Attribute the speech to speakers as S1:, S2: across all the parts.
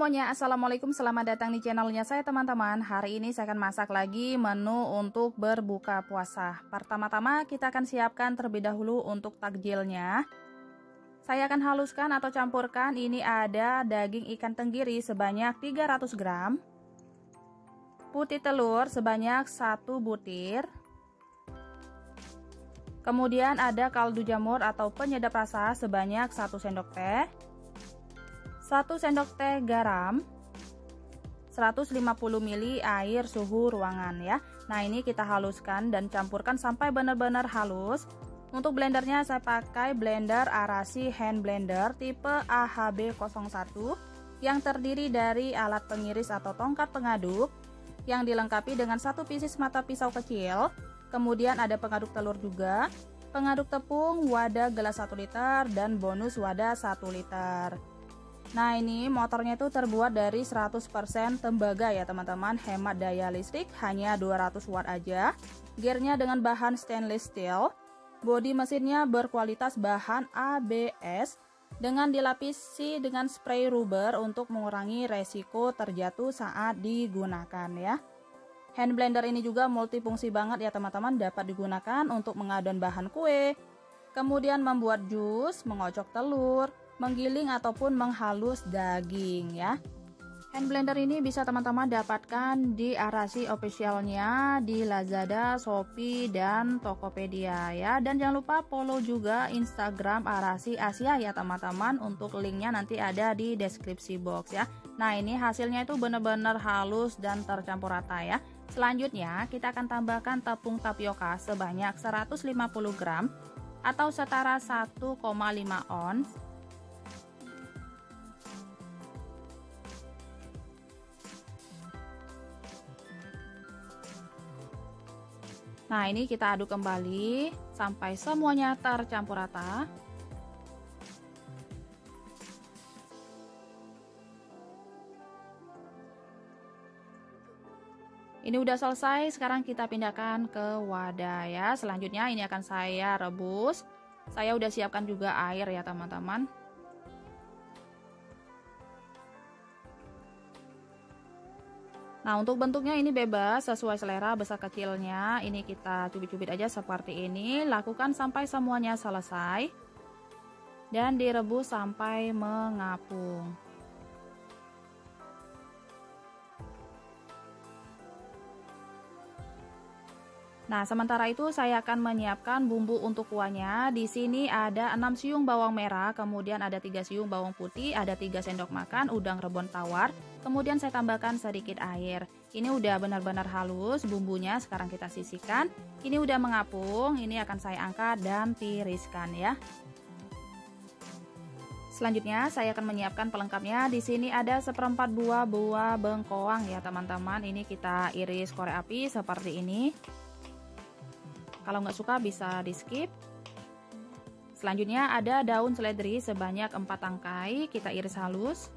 S1: semuanya, assalamualaikum, selamat datang di channelnya saya teman-teman. Hari ini saya akan masak lagi menu untuk berbuka puasa. Pertama-tama kita akan siapkan terlebih dahulu untuk takjilnya. Saya akan haluskan atau campurkan, ini ada daging ikan tenggiri sebanyak 300 gram, putih telur sebanyak 1 butir, kemudian ada kaldu jamur atau penyedap rasa sebanyak 1 sendok teh, 1 sendok teh garam, 150 ml air suhu ruangan ya. Nah, ini kita haluskan dan campurkan sampai benar-benar halus. Untuk blendernya saya pakai blender Arashi hand blender tipe AHB01 yang terdiri dari alat pengiris atau tongkat pengaduk yang dilengkapi dengan 1 pieces mata pisau kecil. Kemudian ada pengaduk telur juga, pengaduk tepung, wadah gelas 1 liter dan bonus wadah 1 liter. Nah, ini motornya itu terbuat dari 100% tembaga ya teman-teman, hemat daya listrik, hanya 200 watt aja. Gearnya dengan bahan stainless steel, bodi mesinnya berkualitas bahan ABS dengan dilapisi dengan spray rubber untuk mengurangi resiko terjatuh saat digunakan ya. Hand blender ini juga multifungsi banget ya teman-teman, dapat digunakan untuk mengadon bahan kue, kemudian membuat jus, mengocok telur, menggiling ataupun menghalus daging ya. Hand blender ini bisa teman-teman dapatkan di Arashi officialnya, di Lazada, Shopee, dan Tokopedia ya. Dan jangan lupa follow juga Instagram Arashi Asia ya teman-teman. Untuk linknya nanti ada di deskripsi box ya. Nah, ini hasilnya itu benar-benar halus dan tercampur rata ya. Selanjutnya kita akan tambahkan tepung tapioka sebanyak 150 gram atau setara 1,5 ons. Nah, ini kita aduk kembali sampai semuanya tercampur rata. Ini udah selesai, sekarang kita pindahkan ke wadah ya. Selanjutnya ini akan saya rebus. Saya udah siapkan juga air ya teman-teman. Nah, untuk bentuknya ini bebas sesuai selera besar kecilnya. Ini kita cubit-cubit aja seperti ini. Lakukan sampai semuanya selesai dan direbus sampai mengapung. Nah, sementara itu saya akan menyiapkan bumbu untuk kuahnya. Di sini ada 6 siung bawang merah, kemudian ada 3 siung bawang putih, ada 3 sendok makan udang rebon tawar, kemudian saya tambahkan sedikit air. Ini udah benar-benar halus bumbunya, sekarang kita sisihkan. Ini udah mengapung, ini akan saya angkat dan tiriskan ya. Selanjutnya saya akan menyiapkan pelengkapnya. Di sini ada 1/4 buah bengkoang ya teman-teman. Ini kita iris korek api seperti ini. Kalau nggak suka bisa di skip. Selanjutnya ada daun seledri sebanyak 4 tangkai, kita iris halus.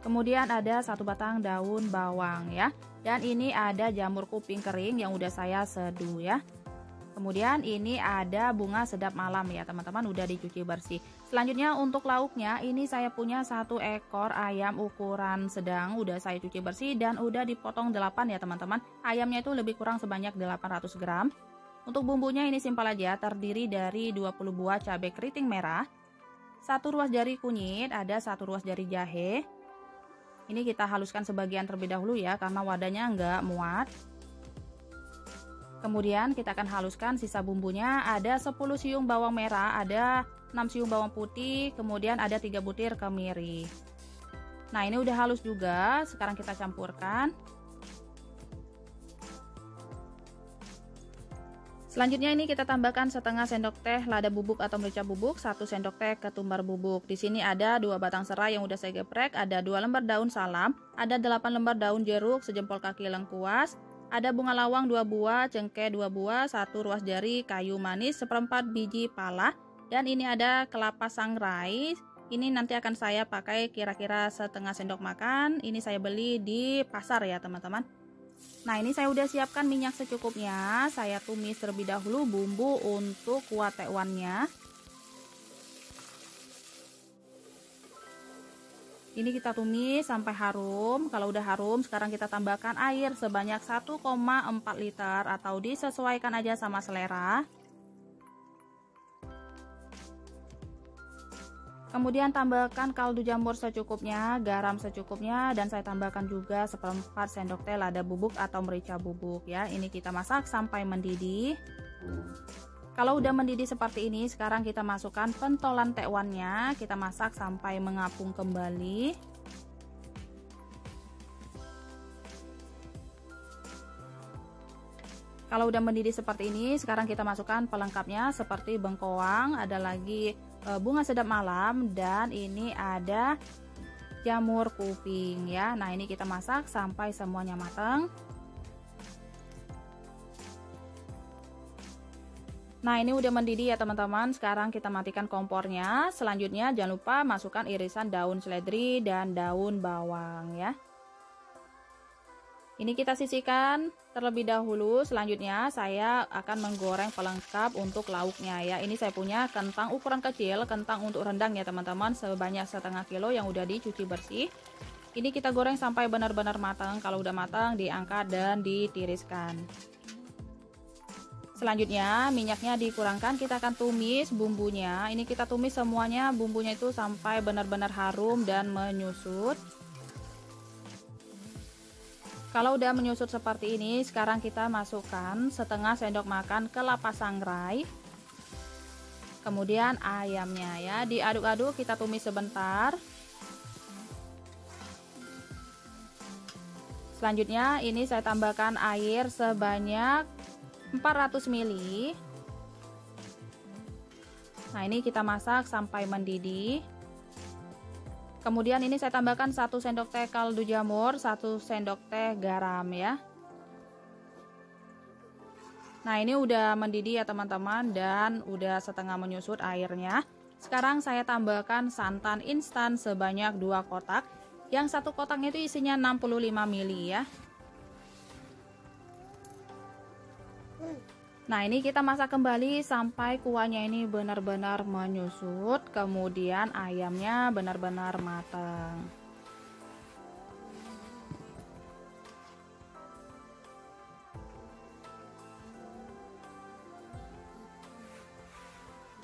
S1: Kemudian ada 1 batang daun bawang ya. Dan ini ada jamur kuping kering yang udah saya seduh ya. Kemudian ini ada bunga sedap malam ya teman-teman, udah dicuci bersih. Selanjutnya untuk lauknya, ini saya punya 1 ekor ayam ukuran sedang, udah saya cuci bersih dan udah dipotong 8 ya teman-teman. Ayamnya itu lebih kurang sebanyak 800 gram. Untuk bumbunya ini simpel aja, terdiri dari 20 buah cabai keriting merah, 1 ruas jari kunyit, ada 1 ruas jari jahe. Ini kita haluskan sebagian terlebih dahulu ya, karena wadahnya nggak muat. Kemudian kita akan haluskan sisa bumbunya, ada 10 siung bawang merah, ada 6 siung bawang putih, kemudian ada 3 butir kemiri. Nah, ini udah halus juga, sekarang kita campurkan. Selanjutnya ini kita tambahkan setengah sendok teh lada bubuk atau merica bubuk, 1 sendok teh ketumbar bubuk. Di sini ada 2 batang serai yang udah saya geprek, ada 2 lembar daun salam, ada 8 lembar daun jeruk sejempol kaki lengkuas, ada bunga lawang 2 buah, cengkeh 2 buah, 1 ruas jari kayu manis, 1/4 biji pala, dan ini ada kelapa sangrai. Ini nanti akan saya pakai kira-kira setengah sendok makan. Ini saya beli di pasar ya teman-teman. Nah, ini saya udah siapkan minyak secukupnya. Saya tumis terlebih dahulu bumbu untuk kuah tekwannya. Ini kita tumis sampai harum. Kalau udah harum, sekarang kita tambahkan air sebanyak 1,4 liter atau disesuaikan aja sama selera. Kemudian tambahkan kaldu jamur secukupnya, garam secukupnya, dan saya tambahkan juga 1/4 sendok teh lada bubuk atau merica bubuk ya. Ini kita masak sampai mendidih. Kalau udah mendidih seperti ini, sekarang kita masukkan pentolan tekwannya. Kita masak sampai mengapung kembali. Kalau udah mendidih seperti ini, sekarang kita masukkan pelengkapnya seperti bengkoang, ada lagi bunga sedap malam, dan ini ada jamur kuping ya. Nah, ini kita masak sampai semuanya matang. Nah, ini udah mendidih ya teman-teman. Sekarang kita matikan kompornya. Selanjutnya jangan lupa masukkan irisan daun seledri dan daun bawang ya. Ini kita sisihkan terlebih dahulu. Selanjutnya saya akan menggoreng pelengkap untuk lauknya ya. Ini saya punya kentang ukuran kecil, kentang untuk rendang ya teman-teman, sebanyak 1/2 kilo yang udah dicuci bersih. Ini kita goreng sampai benar-benar matang. Kalau udah matang diangkat dan ditiriskan. Selanjutnya minyaknya dikurangkan, kita akan tumis bumbunya. Ini kita tumis semuanya bumbunya itu sampai benar-benar harum dan menyusut. Kalau udah menyusut seperti ini, sekarang kita masukkan 1/2 sendok makan kelapa sangrai. Kemudian ayamnya ya, diaduk-aduk, kita tumis sebentar. Selanjutnya ini saya tambahkan air sebanyak 400 ml. Nah, ini kita masak sampai mendidih. Kemudian ini saya tambahkan 1 sendok teh kaldu jamur, 1 sendok teh garam ya. Nah, ini udah mendidih ya teman-teman, dan udah setengah menyusut airnya. Sekarang saya tambahkan santan instan sebanyak 2 kotak. Yang satu kotaknya itu isinya 65 ml ya. Nah, ini kita masak kembali sampai kuahnya ini benar-benar menyusut, kemudian ayamnya benar-benar matang.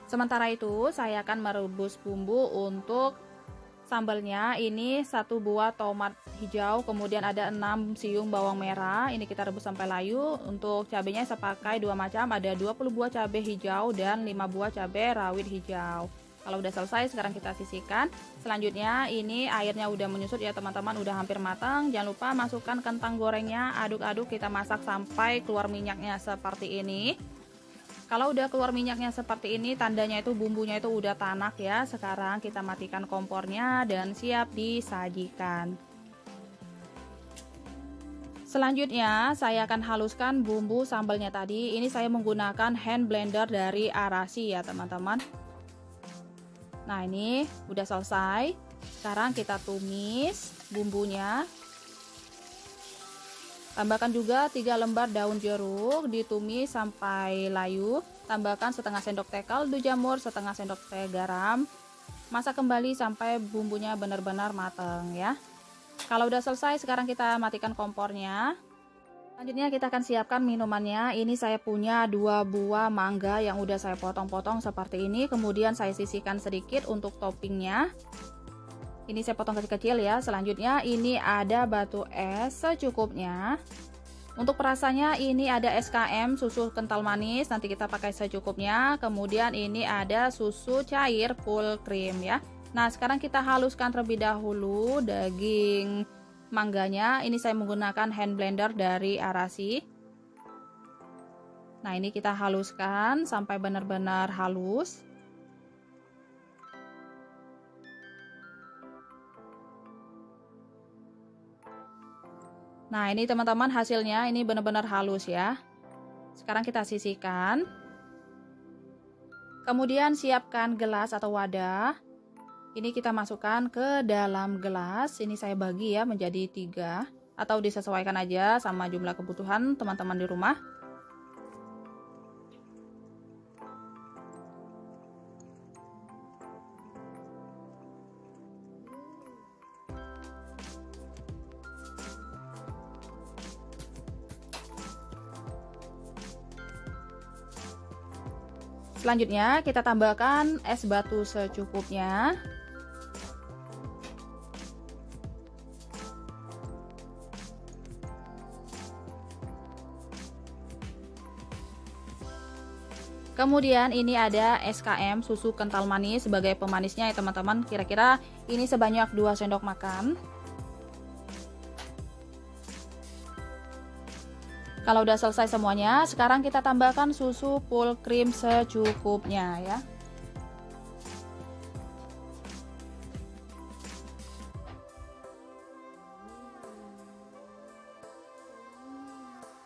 S1: Sementara itu, saya akan merebus bumbu untuk sambalnya. Ini 1 buah tomat hijau, kemudian ada 6 siung bawang merah. Ini kita rebus sampai layu. Untuk cabenya saya pakai 2 macam, ada 20 buah cabai hijau dan 5 buah cabai rawit hijau. Kalau udah selesai, sekarang kita sisihkan. Selanjutnya ini airnya udah menyusut ya teman-teman, udah hampir matang. Jangan lupa masukkan kentang gorengnya, aduk-aduk, kita masak sampai keluar minyaknya seperti ini. Kalau udah keluar minyaknya seperti ini, tandanya itu bumbunya itu udah tanak ya. Sekarang kita matikan kompornya dan siap disajikan. Selanjutnya saya akan haluskan bumbu sambalnya tadi. Ini saya menggunakan hand blender dari Arasi ya teman-teman. Nah, ini udah selesai. Sekarang kita tumis bumbunya. Tambahkan juga 3 lembar daun jeruk, ditumis sampai layu. Tambahkan setengah sendok teh kaldu jamur, setengah sendok teh garam. Masak kembali sampai bumbunya benar-benar matang ya. Kalau udah selesai, sekarang kita matikan kompornya. Selanjutnya kita akan siapkan minumannya. Ini saya punya 2 buah mangga yang udah saya potong-potong seperti ini. Kemudian saya sisihkan sedikit untuk toppingnya. Ini saya potong kecil-kecil ya. Selanjutnya ini ada batu es secukupnya. Untuk perasanya ini ada SKM susu kental manis, nanti kita pakai secukupnya. Kemudian ini ada susu cair full cream ya. Nah, sekarang kita haluskan terlebih dahulu daging mangganya. Ini saya menggunakan hand blender dari Arasi. Nah, ini kita haluskan sampai benar-benar halus. Nah, ini teman-teman hasilnya ini benar-benar halus ya. Sekarang kita sisihkan. Kemudian siapkan gelas atau wadah. Ini kita masukkan ke dalam gelas. Ini saya bagi ya menjadi 3 atau disesuaikan aja sama jumlah kebutuhan teman-teman di rumah. Selanjutnya kita tambahkan es batu secukupnya. Kemudian ini ada SKM susu kental manis sebagai pemanisnya ya teman-teman. Kira-kira ini sebanyak 2 sendok makan. Kalau udah selesai semuanya, sekarang kita tambahkan susu full cream secukupnya ya.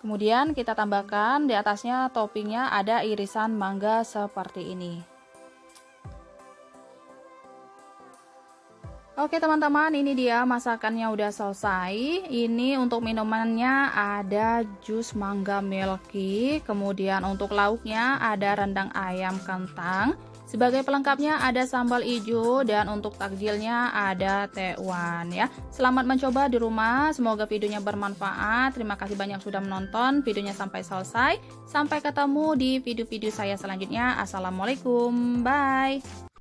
S1: Kemudian kita tambahkan di atasnya toppingnya ada irisan mangga seperti ini. Oke teman-teman, ini dia masakannya udah selesai. Ini untuk minumannya ada jus mangga milky. Kemudian untuk lauknya ada rendang ayam kentang. Sebagai pelengkapnya ada sambal hijau dan untuk takjilnya ada tekwan ya. Selamat mencoba di rumah. Semoga videonya bermanfaat. Terima kasih banyak sudah menonton videonya sampai selesai. Sampai ketemu di video-video saya selanjutnya. Assalamualaikum. Bye.